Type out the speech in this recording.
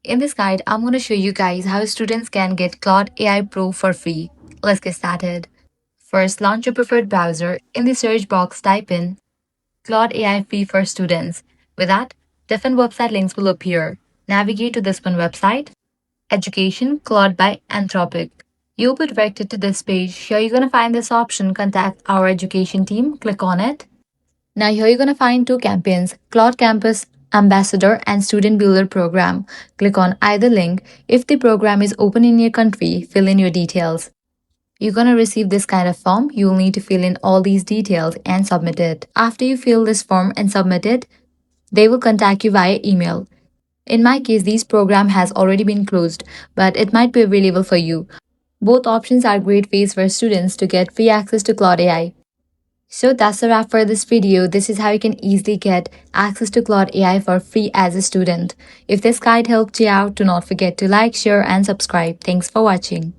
In this guide, I'm going to show you guys how students can get Claude AI Pro for free. Let's get started. First, launch your preferred browser. In the search box, type in Claude AI free for students. With that, different website links will appear. Navigate to this one website, Education Claude by Anthropic. You'll be directed to this page. Here you're going to find this option, Contact Our Education Team. Click on it. Now here you're going to find two campaigns, Claude Campus Ambassador and Student Builder Program. Click on either link. If the program is open in your country, fill in your details. You're going to receive this kind of form. You'll need to fill in all these details and submit it. After you fill this form and submit it, they will contact you via email. In my case, this program has already been closed, but it might be available for you. Both options are great ways for students to get free access to Claude AI. So that's a wrap for this video. This is how you can easily get access to Claude AI for free as a student. If this guide helped you out, do not forget to like, share and subscribe. Thanks for watching.